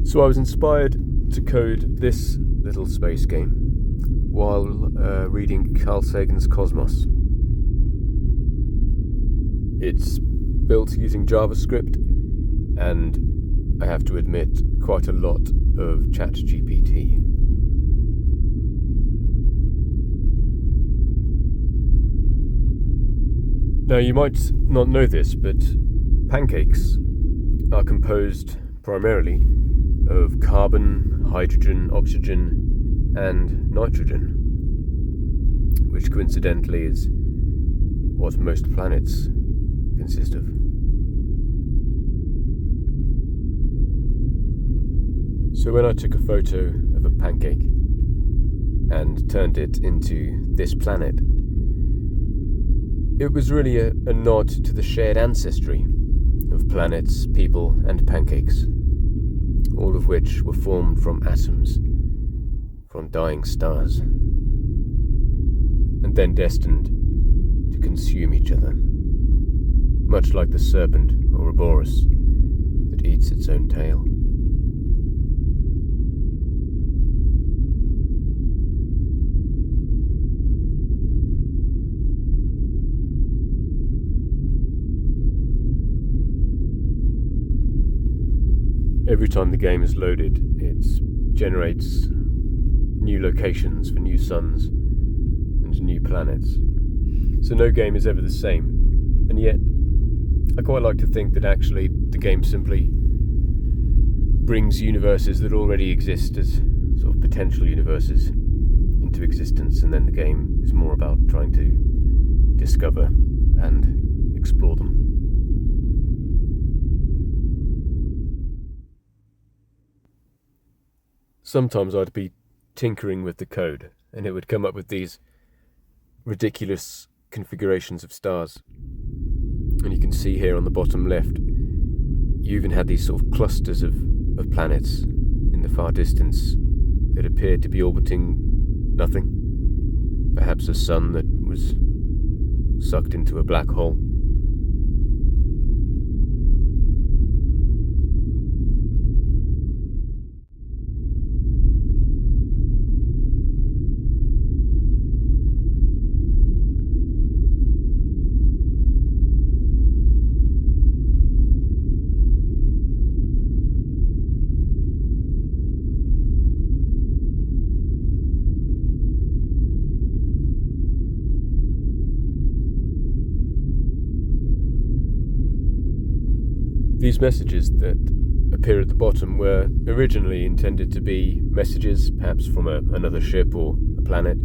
So I was inspired to code this little space game while reading Carl Sagan's Cosmos. It's built using JavaScript, and I have to admit, quite a lot of ChatGPT. Now, you might not know this, but pancakes are composed primarily of carbon, hydrogen, oxygen, and nitrogen, which coincidentally is what most planets consist of. So when I took a photo of a pancake and turned it into this planet, it was really a nod to the shared ancestry of planets, people, and pancakes, all of which were formed from atoms from dying stars, and then destined to consume each other, much like the serpent or Ouroboros that eats its own tail. Every time the game is loaded, it generates new locations for new suns and new planets. So no game is ever the same, and yet I quite like to think that actually the game simply brings universes that already exist as sort of potential universes into existence, and then the game is more about trying to discover and explore them. Sometimes I'd be tinkering with the code, and it would come up with these ridiculous configurations of stars. And you can see here on the bottom left, you even had these sort of clusters of planets in the far distance that appeared to be orbiting nothing. Perhaps a sun that was sucked into a black hole. These messages that appear at the bottom were originally intended to be messages, perhaps from another ship or a planet,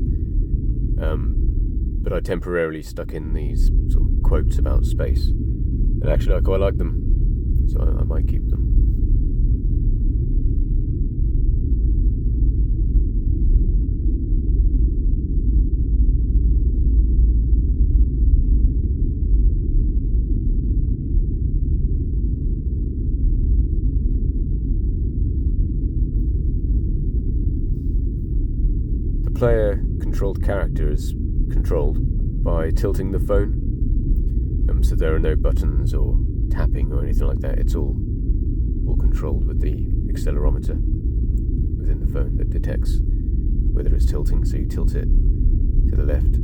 but I temporarily stuck in these sort of quotes about space, and actually I quite like them, so I might keep them. Player-controlled character is controlled by tilting the phone, so there are no buttons or tapping or anything like that. It's all controlled with the accelerometer within the phone that detects whether it's tilting, so you tilt it to the left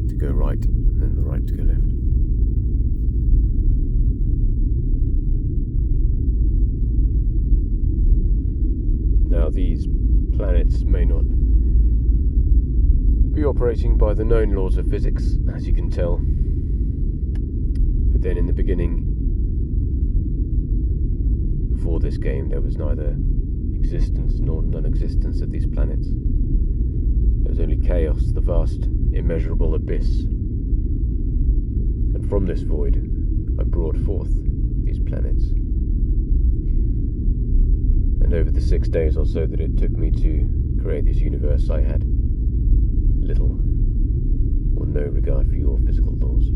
to go right, and then the right to go left. Now, these planets may not be operating by the known laws of physics, as you can tell. But then in the beginning, before this game, there was neither existence nor non-existence of these planets. There was only chaos, the vast, immeasurable abyss. And from this void, I brought forth these planets. And over the 6 days or so that it took me to create this universe, I had little or no regard for your physical laws.